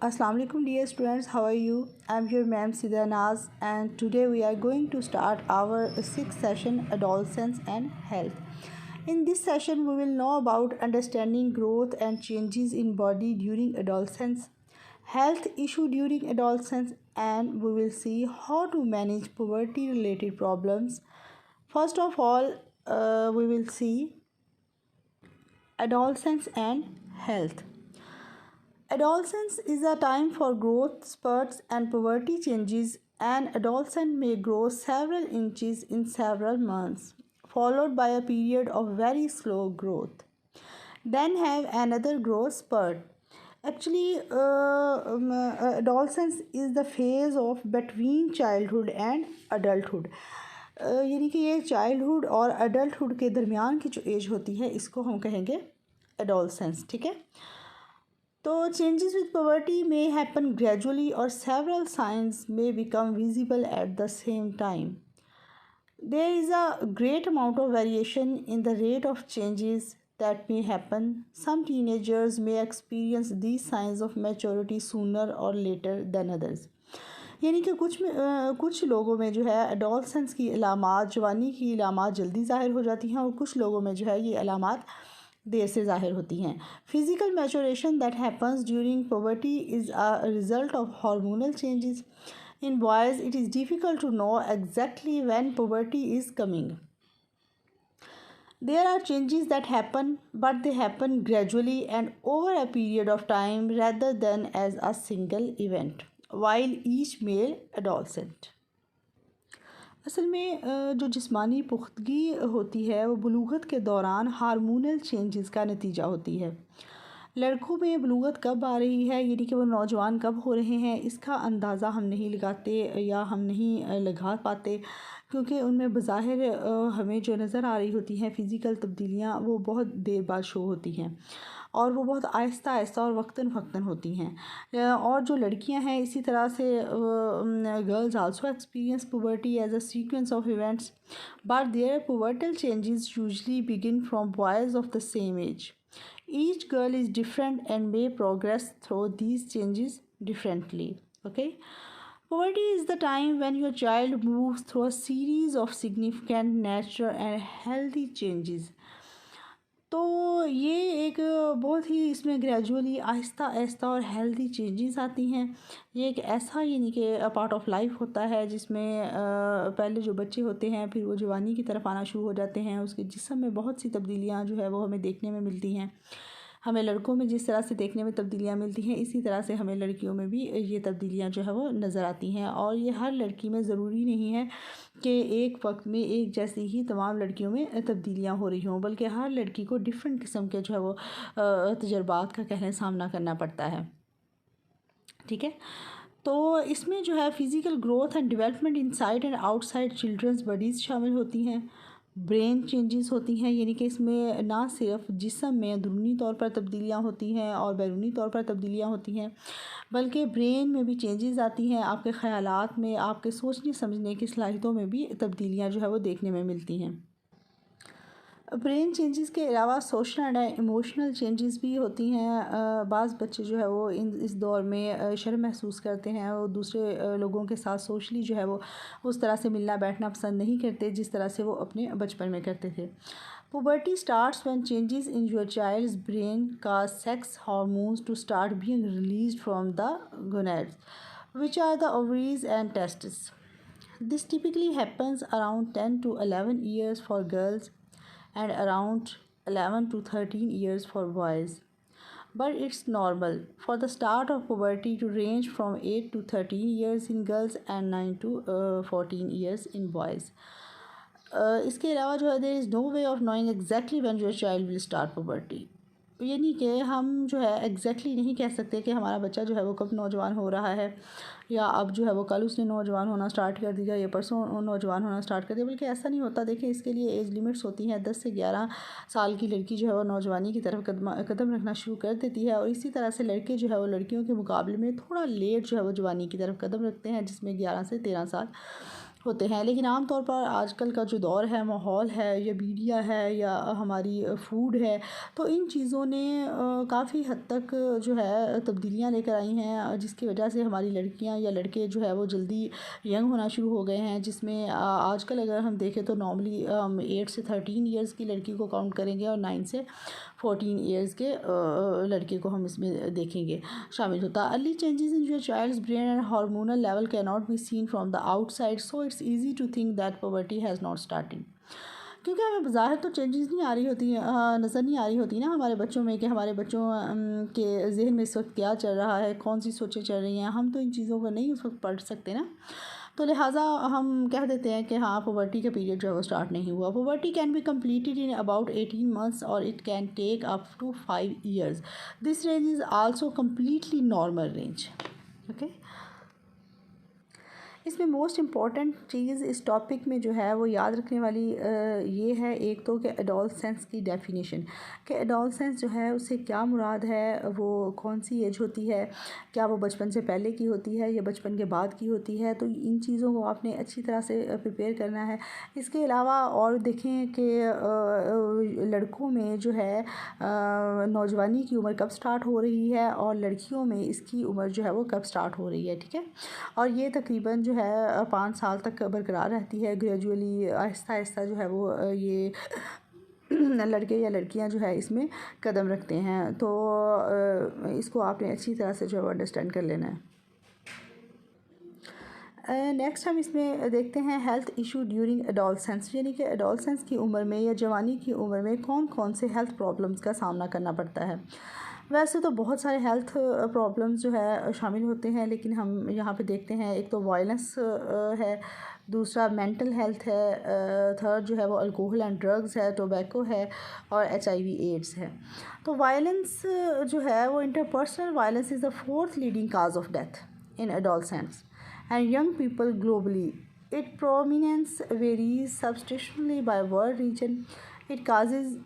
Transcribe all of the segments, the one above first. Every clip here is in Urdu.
Assalamu alaikum dear students, how are you? I'm your ma'am Sida Naz and today we are going to start our sixth session Adolescence and Health. In this session we will know about understanding growth and changes in body during adolescence, health issue during adolescence, and we will see how to manage poverty related problems. First of all, we will see adolescence and health. Adolescence is a time for growth spurts and puberty changes. An adolescent may grow several inches in several months, followed by a period of very slow growth. Then have another growth spurt. Actually, adolescence is the phase of between childhood and adulthood. یعنی کہ یہ چائلڈہڈ اور اڈلٹہڈ کے درمیان کی جو ایج ہوتی ہے اس کو ہم کہیں گے ایڈولسنس. ٹھیک ہے. تو changes with puberty may happen gradually or several signs may become visible at the same time. There is a great amount of variation in the rate of changes that may happen. Some teenagers may experience these signs of maturity sooner or later than others. یعنی کہ کچھ لوگوں میں جو ہے ایڈولسنس کی علامات، جوانی کی علامات جلدی ظاہر ہو جاتی ہیں اور کچھ لوگوں میں جو ہے یہ علامات دیر سے ظاہر ہوتی ہیں. Physical maturation that happens during poverty is a result of hormonal changes. In boys, it is difficult to know exactly when puberty is coming. There are changes that happen, but they happen gradually and over a period of time rather than as a single event. While each male adolescent. اصل میں جو جسمانی پختگی ہوتی ہے وہ بلوغت کے دوران ہارمونل چینجز کا نتیجہ ہوتی ہے. لڑکوں میں بلوغت کب آ رہی ہے، یعنی کہ وہ نوجوان کب ہو رہے ہیں، اس کا اندازہ ہم نہیں لگاتے یا ہم نہیں لگا پاتے، کیونکہ ان میں بظاہر ہمیں جو نظر آ رہی ہوتی ہیں فزیکل تبدیلیاں وہ بہت دیر بعد شو ہوتی ہیں اور وہ بہت آہستہ آہستہ اور وقتاً فوقتاً ہوتی ہیں. اور جو لڑکیاں ہیں اسی طرح سے girls also experience puberty as a sequence of events but their pubertal changes usually begin from boys of the same age. Each girl is different and may progress through these changes differently. Okay. Puberty is the time when your child moves through a series of significant natural and healthy changes. تو یہ ایک بہت ہی اس میں گریجولی آہستہ آہستہ اور ہیلدی چینجز آتی ہیں. یہ ایک ایسا یعنی کہ پارٹ آف لائف ہوتا ہے جس میں پہلے جو بچے ہوتے ہیں پھر وہ جوانی کی طرف آنا شروع ہو جاتے ہیں. اس کے جسم میں بہت سی تبدیلیاں جو ہے وہ ہمیں دیکھنے میں ملتی ہیں. ہمیں لڑکوں میں جس طرح سے دیکھنے میں تبدیلیاں ملتی ہیں اسی طرح سے ہمیں لڑکیوں میں بھی یہ تبدیلیاں جو ہے وہ نظر آتی ہیں. اور یہ ہر لڑکی میں ضروری نہیں ہے کہ ایک وقت میں ایک جیسی ہی تمام لڑکیوں میں تبدیلیاں ہو رہی ہوں، بلکہ ہر لڑکی کو ڈیفرنٹ قسم کے جو ہے وہ تجربات کا کہنے سامنا کرنا پڑتا ہے. ٹھیک ہے. تو اس میں جو ہے physical growth and development in side and out side children's bodies شامل ہوتی ہیں. برین چینجز ہوتی ہیں، یعنی کہ اس میں نہ صرف جسم میں اندرونی طور پر تبدیلیاں ہوتی ہیں اور بیرونی طور پر تبدیلیاں ہوتی ہیں بلکہ برین میں بھی چینجز آتی ہیں. آپ کے خیالات میں، آپ کے سوچنے سمجھنے کی صلاحیتوں میں بھی تبدیلیاں جو ہے وہ دیکھنے میں ملتی ہیں. برین چینجز کے علاوہ سوشل اینڈ ایموشنل چینجز بھی ہوتی ہیں. بعض بچے جو ہے وہ اس دور میں شرم محسوس کرتے ہیں، وہ دوسرے لوگوں کے ساتھ سوشلی جو ہے وہ اس طرح سے ملنا بیٹھنا پسند نہیں کرتے جس طرح سے وہ اپنے بچپن میں کرتے تھے. Puberty starts when changes in your child's brain cause sex hormones to start being released from the gonads, which are the ovaries and testes. This typically happens around 10 to 11 years for girls and around 11 to 13 years for boys. But it's normal for the start of puberty to range from 8 to 13 years in girls and 9 to 14 years in boys. اس کے علاوہ جو ہے there is no way of knowing exactly when your child will start puberty. یعنی کہ ہم جو ہے ایگزیکٹلی نہیں کہہ سکتے کہ ہمارا بچہ جو ہے وہ کب نوجوان ہو رہا ہے یا اب جو ہے وہ کل اس نے نوجوان ہونا سٹارٹ کر دیا یا پرسوں نوجوان ہونا سٹارٹ کر دیا، بلکہ ایسا نہیں ہوتا. دیکھیں اس کے لیے ایج لیمٹس ہوتی ہیں. 10 سے 11 سال کی لڑکی جو ہے وہ نوجوانی کی طرف قدم رکھنا شروع کر دیتی ہے اور اسی طرح سے لڑکے جو ہے وہ لڑکیوں کے مقابلے میں تھوڑا لیٹ جو ہے وہ جوانی کی طرف قدم رکھتے ہیں جس میں 11 سے 13 سال ہوتے ہیں، لیکن عام طور پر آج کل کا جو دور ہے، ماحول ہے یا میڈیا ہے یا ہماری فوڈ ہے، تو ان چیزوں نے کافی حد تک جو ہے تبدیلیاں لے کر آئی ہیں، جس کی وجہ سے ہماری لڑکیاں یا لڑکے جو ہے وہ جلدی ینگ ہونا شروع ہو گئے ہیں، جس میں آج کل اگر ہم دیکھیں تو نارملی 8 سے 13 ایئرس کی لڑکی کو کاؤنٹ کریں گے اور 9 سے 14 ایئرس کے لڑکے کو ہم اس میں دیکھیں گے شامل ہوتا. Early changes in your child's brain and hormonal level کی not be seen from the outside, so it's easy to think that puberty has not starting. کیونکہ ہمیں بظاہر تو چینجز نہیں آ رہی ہوتی، نظر نہیں آ رہی ہوتی نا ہمارے بچوں میں، کہ ہمارے بچوں کے ذہن میں اس وقت کیا چل رہا ہے، کون سی سوچیں چل رہی ہیں. ہم تو ان چیزوں کو نہیں اس وقت پڑھ سکتے نا، تو لہٰذا ہم کہہ دیتے ہیں کہ ہاں پاورٹی کا پیریڈ جو ہے وہ اسٹارٹ نہیں ہوا. Puberty can be completed in about 18 months اور it can take up to 5 years. This range is also completely normal range. Okay, اس میں موسٹ امپورٹنٹ چیز اس ٹاپک میں جو ہے وہ یاد رکھنے والی یہ ہے، ایک تو کہ ایڈولسنس کی ڈیفینیشن، کہ ایڈولسنس جو ہے اس سے کیا مراد ہے، وہ کون سی ایج ہوتی ہے، کیا وہ بچپن سے پہلے کی ہوتی ہے یا بچپن کے بعد کی ہوتی ہے. تو ان چیزوں کو آپ نے اچھی طرح سے پریپیئر کرنا ہے. اس کے علاوہ اور دیکھیں کہ لڑکوں میں جو ہے نوجوانی کی عمر کب سٹارٹ ہو رہی ہے اور لڑکیوں میں اس کی عمر جو ہے وہ کب سٹارٹ ہو رہی ہے. ٹھیک ہے، اور یہ تقریباً جو ہے 5 سال تک برقرار رہتی ہے. گریجولی آہستہ آہستہ جو ہے وہ یہ لڑکے یا لڑکیاں جو ہے اس میں قدم رکھتے ہیں. تو اس کو آپ نے اچھی طرح سے جو ہے انڈرسٹینڈ کر لینا ہے. نیکسٹ ہم اس میں دیکھتے ہیں ہیلتھ ایشو ڈیورنگ ایڈولسنس، یعنی کہ ایڈولسنس کی عمر میں یا جوانی کی عمر میں کون کون سے ہیلتھ پرابلمس کا سامنا کرنا پڑتا ہے. ویسے تو بہت سارے ہیلتھ پرابلمس جو ہے شامل ہوتے ہیں، لیکن ہم یہاں پہ دیکھتے ہیں ایک تو وائلنس ہے، دوسرا مینٹل ہیلتھ ہے، تھرڈ جو ہے وہ الکوہل اینڈ ڈرگز ہے، ٹوبیکو ہے، اور HIV ایڈز ہے. تو وائلنس جو ہے وہ interpersonal violence is the 4th leading cause of death in adolescents and young people globally. Its prominence varies substantially by world region. It causes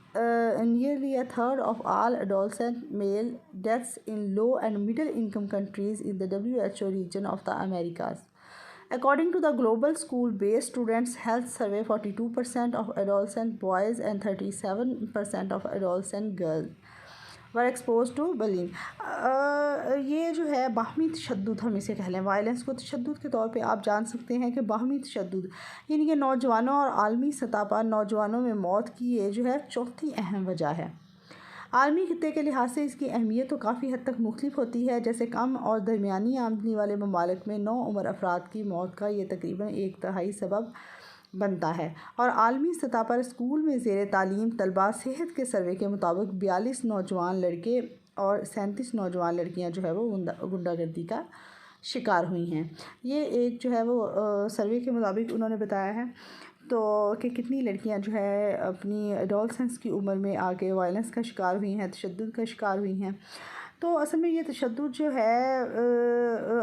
nearly a third of all adolescent male deaths in low and middle income countries in the WHO region of the Americas. According to the Global School-Based Students Health Survey, 42% of adolescent boys and 37% of adolescent girls were exposed to bullying. یہ جو ہے باہمی تشدد، ہم اسے کہہ لیں وائلنس کو تشدد کے طور پہ آپ جان سکتے ہیں کہ باہمی تشدد یعنی کہ نوجوانوں اور عالمی سطح پر نوجوانوں میں موت کی یہ جو ہے 4تھی اہم وجہ ہے. عالمی خطے کے لحاظ سے اس کی اہمیت تو کافی حد تک مختلف ہوتی ہے. جیسے کم اور درمیانی آمدنی والے ممالک میں نو عمر افراد کی موت کا یہ تقریباً 1/3 سبب بنتا ہے، اور عالمی سطح پر اسکول میں زیر تعلیم طلباء صحت کے سروے کے مطابق 42 نوجوان لڑکے اور 37 نوجوان لڑکیاں جو ہے وہ غنڈہ گردی کا شکار ہوئی ہیں. یہ ایک جو ہے وہ سروے کے مطابق انہوں نے بتایا ہے تو کہ کتنی لڑکیاں جو ہے اپنی ایڈولسنس کی عمر میں آ کے وائلنس کا شکار ہوئی ہیں، تشدد کا شکار ہوئی ہیں. تو اصل میں یہ تشدد جو ہے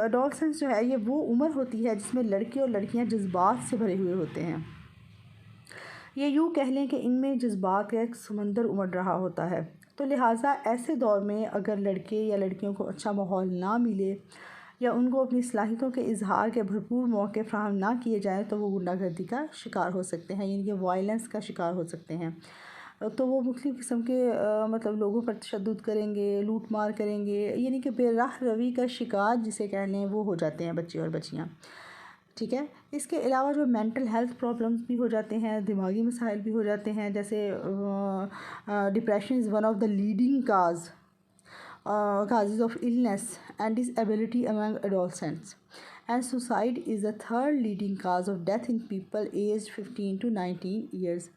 ایڈولسنس جو ہے یہ وہ عمر ہوتی ہے جس میں لڑکے اور لڑکیاں جذبات سے بھرے ہوئے ہوتے ہیں. یہ یوں کہہ لیں کہ ان میں جذبات کا ایک سمندر امڑ رہا ہوتا ہے. تو لہٰذا ایسے دور میں اگر لڑکے یا لڑکیوں کو اچھا ماحول نہ ملے یا ان کو اپنی صلاحیتوں کے اظہار کے بھرپور موقع فراہم نہ کیے جائیں تو وہ غنڈہ گردی کا شکار ہو سکتے ہیں، یعنی کہ وائلنس کا شکار ہو سکتے ہیں. تو وہ مختلف قسم کے مطلب لوگوں پر تشدد کریں گے، لوٹ مار کریں گے، یعنی کہ بے راہ روی کا شکار جسے کہہ لیں وہ ہو جاتے ہیں بچے اور بچیاں. ٹھیک ہے، اس کے علاوہ جو مینٹل ہیلتھ پرابلمس بھی ہو جاتے ہیں، دماغی مسائل بھی ہو جاتے ہیں. جیسے depression is one of the leading causes of illness and disability among adolescents, and suicide is the 3rd leading cause of death in people aged 15 to 19 years.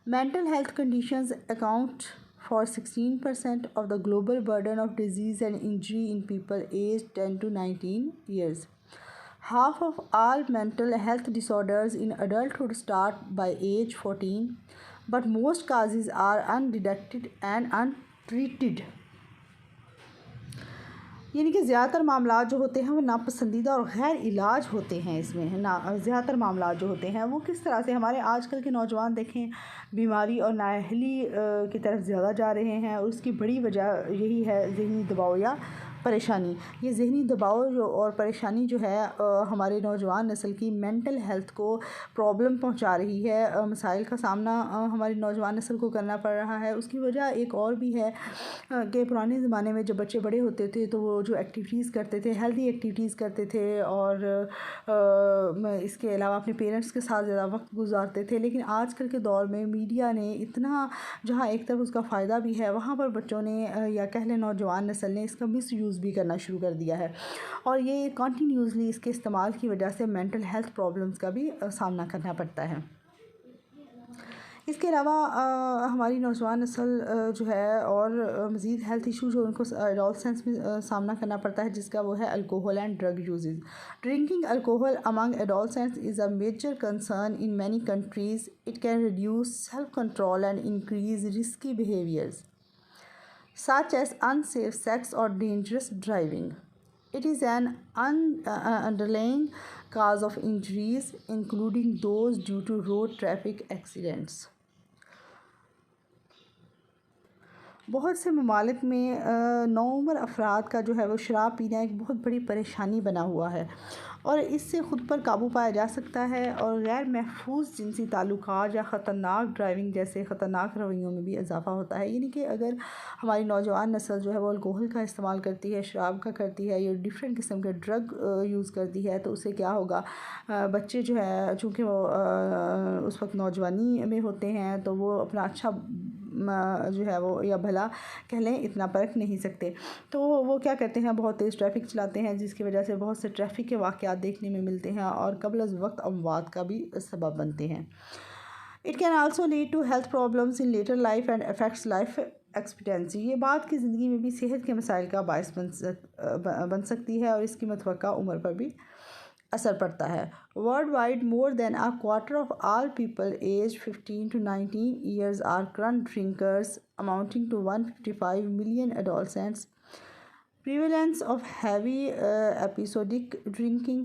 Mental health conditions account for 16% of the global burden of disease and injury in people aged 10 to 19 years. Half of all mental health disorders in adulthood start by age 14, but most causes are undetected and untreated. یعنی کہ زیادہ تر معاملات جو ہوتے ہیں وہ ناپسندیدہ اور غیر علاج ہوتے ہیں. اس میں زیادہ تر معاملات جو ہوتے ہیں وہ کس طرح سے ہمارے آج کل کے نوجوان دیکھیں بیماری اور نااہلی کی طرف زیادہ جا رہے ہیں، اور اس کی بڑی وجہ یہی ہے ذہنی دباؤ یا پریشانی، یہ ذہنی دباؤ اور پریشانی جو ہے ہمارے نوجوان نسل کی مینٹل ہیلتھ کو پرابلم پہنچا رہی ہے، مسائل کا سامنا ہماری نوجوان نسل کو کرنا پڑ رہا ہے۔ اس کی وجہ ایک اور بھی ہے کہ پرانے زمانے میں جب بچے بڑے ہوتے تھے تو وہ جو ایکٹیویٹیز کرتے تھے، ہیلدی ایکٹیویٹیز کرتے تھے، اور اس کے علاوہ اپنے پیرنٹس کے ساتھ زیادہ وقت گزارتے تھے، لیکن آج کل کے دور میں میڈیا نے اتنا، جہاں ایک طرف اس کا فائدہ بھی ہے، وہاں پر بچوں نے یا کہہ لیں نوجوان نسل نے اس کا مس یوز بھی کرنا شروع کر دیا ہے، اور یہ کنٹینیوسلی اس کے استعمال کی وجہ سے مینٹل ہیلتھ پرابلمس کا بھی سامنا کرنا پڑتا ہے۔ اس کے علاوہ ہماری نوجوان نسل جو ہے اور مزید ہیلتھ ایشو جو ان کو ایڈولسنس میں سامنا کرنا پڑتا ہے، جس کا وہ ہے alcohol and drug uses. Drinking alcohol among adolescents is a major concern in many countries. It can reduce self-control and increase risky behaviors, such as unsafe sex or dangerous driving. It is an underlying cause of injuries, including those due to road traffic accidents. بہت سے ممالک میں نوعمر افراد کا جو ہے وہ شراب پینا ایک بہت بڑی پریشانی بنا ہوا ہے، اور اس سے خود پر قابو پایا جا سکتا ہے، اور غیر محفوظ جنسی تعلقات یا خطرناک ڈرائیونگ جیسے خطرناک رویوں میں بھی اضافہ ہوتا ہے۔ یعنی کہ اگر ہماری نوجوان نسل جو ہے وہ الکوہل کا استعمال کرتی ہے، شراب کا کرتی ہے، یا ڈفرینٹ قسم کے ڈرگ یوز کرتی ہے، تو اس سے کیا ہوگا، بچے جو ہے چونکہ وہ اس وقت نوجوانی میں ہوتے ہیں، تو وہ اپنا اچھا جو ہے وہ یا بھلا کہہ لیں اتنا پرکھ نہیں سکتے، تو وہ کیا کرتے ہیں، بہت تیز ٹریفک چلاتے ہیں، جس کی وجہ سے بہت سے ٹریفک کے واقعات دیکھنے میں ملتے ہیں اور قبل از وقت اموات کا بھی سبب بنتے ہیں۔ It can also lead to health problems in later life and affects life expectancy. یہ بعد کی زندگی میں بھی صحت کے مسائل کا باعث بن سکتی ہے، اور اس کی متوقع عمر پر بھی اثر پڑتا ہے۔ Worldwide, more than a quarter of all people aged 15 to 19 years are current drinkers, amounting to 155 million adolescents. Prevalence of heavy episodic drinking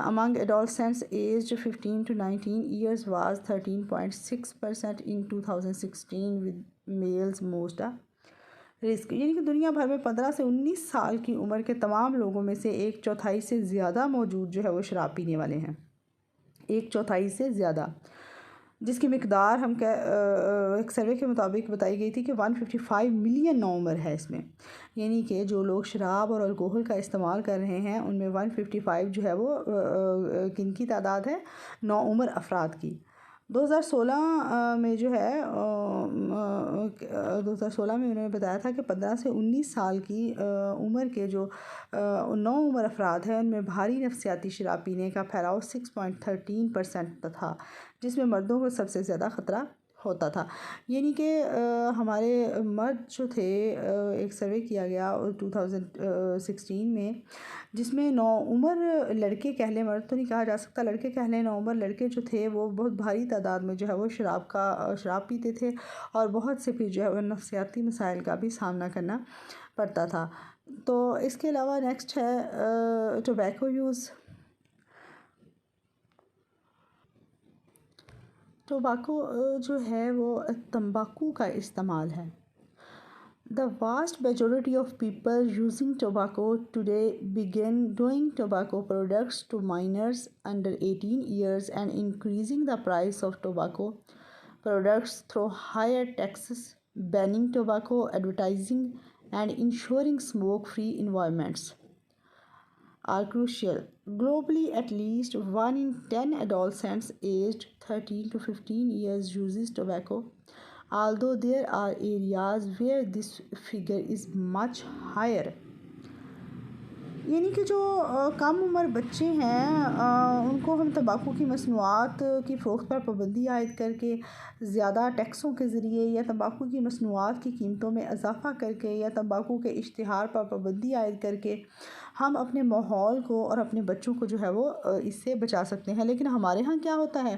among adolescents aged 15 to 19 years was 13.6% in 2016, with males most at risk. یعنی کہ دنیا بھر میں 15 سے 19 سال کی عمر کے تمام لوگوں میں سے ایک چوتھائی سے زیادہ موجود جو ہے وہ شراب پینے والے ہیں، ایک چوتھائی سے زیادہ، جس کی مقدار ایک سروے کے مطابق بتائی گئی تھی کہ 155 ملین نوعمر ہے اس میں، یعنی کہ جو لوگ شراب اور الکوہل کا استعمال کر رہے ہیں ان میں 155 جو ہے وہ کن کی تعداد ہے، نوعمر افراد کی۔ 2016 میں جو ہے 2016 میں انہوں نے بتایا تھا کہ 15 سے 19 سال کی عمر کے جو نوعمر افراد ہیں ان میں بھاری نفسیاتی شراب پینے کا پھیلاؤ 6.13% تھا، جس میں مردوں کو سب سے زیادہ خطرہ ہوتا تھا۔ یعنی کہ ہمارے مرد جو تھے، ایک سروے کیا گیا 2016 میں، جس میں نوعمر لڑکے کہہ لیں، مرد تو نہیں کہا جا سکتا، لڑکے کہہ لیں، نوعمر لڑکے جو تھے وہ بہت بھاری تعداد میں جو ہے وہ شراب پیتے تھے، اور بہت سے پھر جو ہے وہ نفسیاتی مسائل کا بھی سامنا کرنا پڑتا تھا۔ تو اس کے علاوہ نیکسٹ ہے ٹوبیکو یوز۔ ٹوباکو جو ہے وہ تمباکو کا استعمال ہے۔ The vast majority of people using tobacco today begin doing tobacco products to minors under 18 years and increasing the price of tobacco products through higher taxes, banning tobacco advertising, and ensuring smoke-free environments are crucial. Globally, at least 1 in 10 adolescents aged 13 to 15 years uses tobacco, although there are areas where this figure is much higher. یعنی کہ جو کم عمر بچے ہیں ان کو ہم تمباکو کی مصنوعات کی فروخت پر پابندی عائد کر کے، زیادہ ٹیکسوں کے ذریعے، یا تمباکو کی مصنوعات کی قیمتوں میں اضافہ کر کے، یا تمباکو کے اشتہار پر پابندی عائد کر کے ہم اپنے ماحول کو اور اپنے بچوں کو جو ہے وہ اس سے بچا سکتے ہیں۔ لیکن ہمارے ہاں کیا ہوتا ہے،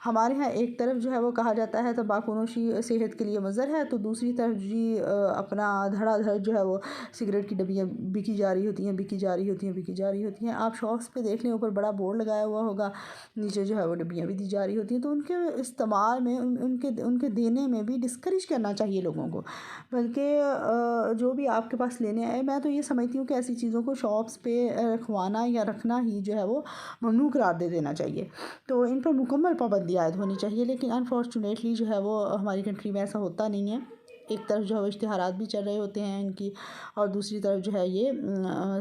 ہمارے ہاں ایک طرف جو ہے وہ کہا جاتا ہے تمباکو نوشی صحت کے لیے مضر ہے، تو دوسری طرف جی اپنا دھڑا دھڑ جو ہے وہ سگریٹ کی ڈبیاں بکی جا رہی ہوتی ہیں، بکی جا رہی ہوتی ہیں، بکی جا رہی ہوتی ہیں۔ آپ شاپس پہ دیکھ لیں، اوپر بڑا بورڈ لگایا ہوا ہوگا، نیچے جو ہے وہ ڈبیاں بھی دی جا رہی ہوتی ہیں۔ تو ان کے استعمال میں ان کے دینے میں بھی ڈسکریج کرنا چاہیے لوگوں کو، بلکہ جو بھی آپ کے پاس لینے آئے، میں تو یہ سمجھتی ہوں کہ ایسی چیزوں کو شاپس پہ رکھوانا یا رکھنا ہی جو ہے وہ ممنوع قرار دے دینا چاہیے، تو ان پر مکمل پابندی عائد ہونی چاہیے۔ لیکن انفارچونیٹلی جو ہے وہ ہماری کنٹری میں ایسا ہوتا نہیں ہے۔ ایک طرف جو ہے وہ اشتہارات بھی چل رہے ہوتے ہیں ان کی، اور دوسری طرف جو ہے یہ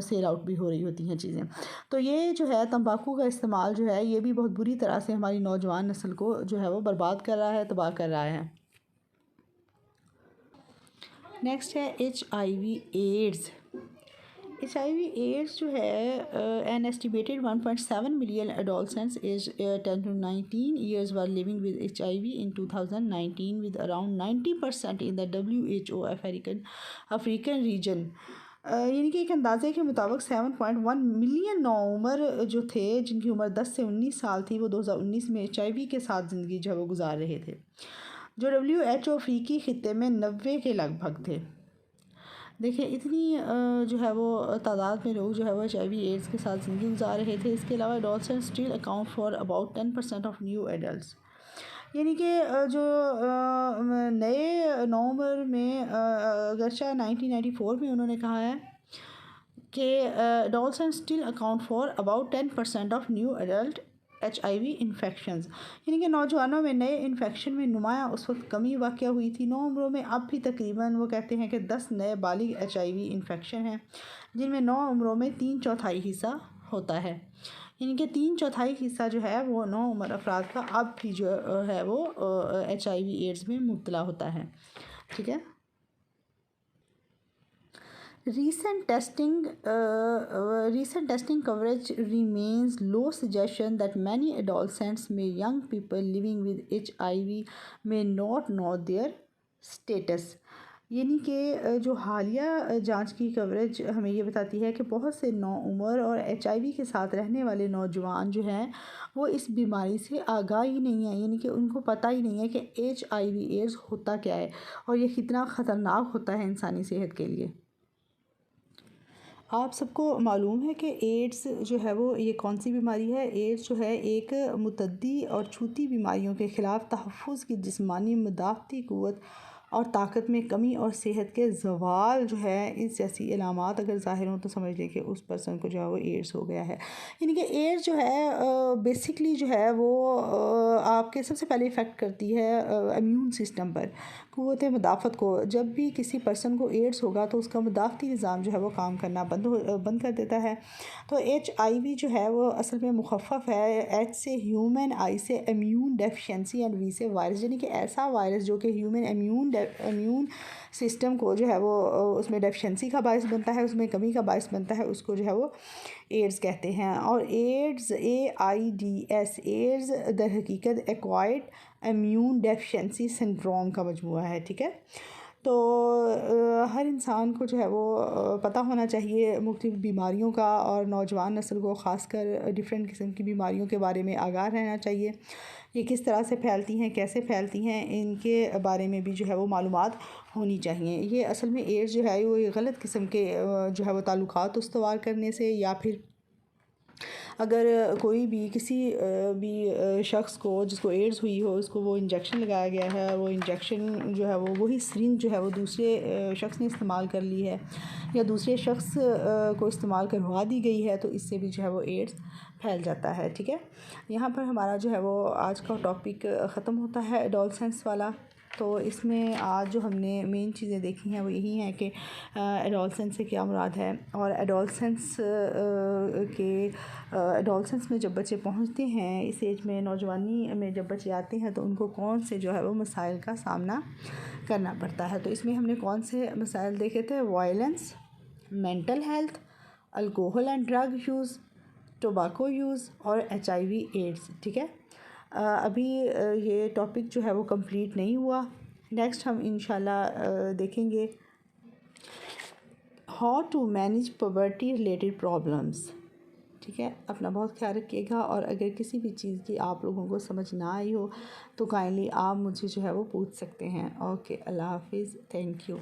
سیل آؤٹ بھی ہو رہی ہوتی ہیں چیزیں۔ تو یہ جو ہے تمباکو کا استعمال جو ہے یہ بھی بہت بری طرح سے ہماری نوجوان نسل کو جو ہے وہ برباد کر رہا ہے، تباہ کر رہا ہے۔ نیکسٹ ہے HIV ایڈز۔ HIV ایڈز جو ہے an estimated 1.7 million adolescents aged 10 to 19 years were living with HIV in 2019 with around 90% in the WHO African region۔ یعنی کہ ایک اندازے کے مطابق 7.1 ملین نوعمر جو تھے جن کی عمر 10 سے 19 سال تھی، وہ 2019 میں HIV کے ساتھ زندگی جو ہے وہ گزار رہے تھے، جو WHO افریقی خطے میں 90 کے لگ بھگ تھے۔ دیکھیں اتنی جو ہے وہ تعداد میں لوگ جو ہے وہ HIV ایڈز کے ساتھ زندگی گزار رہے تھے۔ اس کے علاوہ adolescents still account for about 10% of new adults۔ یعنی کہ جو نئے نوعمر میں اگرچہ 1994 میں انہوں نے کہا ہے کہ adolescents still account for about 10% of new adult HIV infections, یعنی کہ نوجوانوں میں نئے انفیکشن میں نمایاں اس وقت کمی واقع ہوئی تھی۔ نوعمروں میں اب بھی تقریباً وہ کہتے ہیں کہ 10 نئے بالغ HIV انفیکشن ہیں، جن میں نوعمروں میں 3/4 حصہ ہوتا ہے، یعنی کہ 3/4 حصہ جو ہے وہ نوعمر افراد کا اب بھی جو ہے وہ HIV ایڈز میں مبتلا ہوتا ہے، ٹھیک ہے۔ Recent testing coverage remains low, suggestion that many adolescents may young people living with HIV may not know their status۔ یعنی کہ جو حالیہ جانچ کی کوریج ہمیں یہ بتاتی ہے کہ بہت سے نوعمر اور HIV کے ساتھ رہنے والے نوجوان جو ہیں وہ اس بیماری سے آگاہ ہی نہیں ہیں، یعنی کہ ان کو پتہ ہی نہیں ہے کہ HIV ایڈز ہوتا کیا ہے اور یہ کتنا خطرناک ہوتا ہے انسانی صحت کے لیے۔ آپ سب کو معلوم ہے کہ ایڈز جو ہے وہ یہ کون سی بیماری ہے؟ ایڈز جو ہے ایک متعدی اور چھوتی بیماریوں کے خلاف تحفظ کی جسمانی مدافعتی قوت اور طاقت میں کمی اور صحت کے زوال جو ہے، اس جیسی علامات اگر ظاہر ہوں تو سمجھ لیں کہ اس پرسن کو جو ہے وہ ایڈز ہو گیا ہے۔ یعنی کہ ایڈز جو ہے بیسکلی جو ہے وہ آپ کے سب سے پہلے افیکٹ کرتی ہے امیون سسٹم پر، قوت مدافعت کو۔ جب بھی کسی پرسن کو ایڈز ہوگا تو اس کا مدافعتی نظام جو ہے وہ کام کرنا بند کر دیتا ہے۔ تو HIV جو ہے وہ اصل میں مخفف ہے، H سے ہیومن، I سے امیون ڈیفیشنسی اینڈ V سے وائرس، یعنی کہ ایسا وائرس جو کہ ہیومن امیون سسٹم کو جو ہے وہ اس میں ڈیفیشنسی کا باعث بنتا ہے، اس میں کمی کا باعث بنتا ہے، اس کو جو ہے وہ ایڈز کہتے ہیں۔ اور ایڈز AIDS ایڈز در حقیقت ایکوائرڈ امیون ڈیفیشنسی سنڈروم کا مجموعہ ہے، ٹھیک ہے۔ تو ہر انسان کو جو ہے وہ پتہ ہونا چاہیے مختلف بیماریوں کا، اور نوجوان نسل کو خاص کر ڈفرینٹ قسم کی بیماریوں کے بارے میں آگاہ رہنا چاہیے، یہ کس طرح سے پھیلتی ہیں، کیسے پھیلتی ہیں، ان کے بارے میں بھی جو ہے وہ معلومات ہونی چاہیے۔ یہ اصل میں ایڈز جو ہے وہ غلط قسم کے جو ہے وہ تعلقات استوار کرنے سے، یا پھر اگر کوئی بھی کسی بھی شخص کو جس کو ایڈز ہوئی ہو اس کو وہ انجیکشن لگایا گیا ہے، وہ انجیکشن جو ہے وہ وہی سرنج جو ہے وہ دوسرے شخص نے استعمال کر لی ہے، یا دوسرے شخص کو استعمال کروا دی گئی ہے، تو اس سے بھی جو ہے وہ ایڈز پھیل جاتا ہے، ٹھیک ہے۔ یہاں پر ہمارا جو ہے وہ آج کا ٹاپک ختم ہوتا ہے ایڈولسنس والا۔ تو اس میں آج جو ہم نے مین چیزیں دیکھی ہیں وہ یہی ہیں کہ ایڈولسنس سے کیا مراد ہے، اور ایڈولسنس میں جب بچے پہنچتے ہیں اس ایج میں، نوجوانی میں جب بچے آتے ہیں تو ان کو کون سے جو ہے وہ مسائل کا سامنا کرنا پڑتا ہے۔ تو اس میں ہم نے کون سے مسائل دیکھے تھے؟ Violence, mental health, alcohol and drug use, tobacco use اور HIV ایڈز، ٹھیک ہے۔ ابھی یہ ٹاپک جو ہے وہ کمپلیٹ نہیں ہوا، نیکسٹ ہم انشاءاللہ دیکھیں گے how to manage poverty related problems. ٹھیک ہے، اپنا بہت خیال رکھیے گا، اور اگر کسی بھی چیز کی آپ لوگوں کو سمجھ نہ آئی ہو تو کائنڈلی آپ مجھے جو ہے وہ پوچھ سکتے ہیں۔ اوکے، اللہ حافظ، تھینک یو۔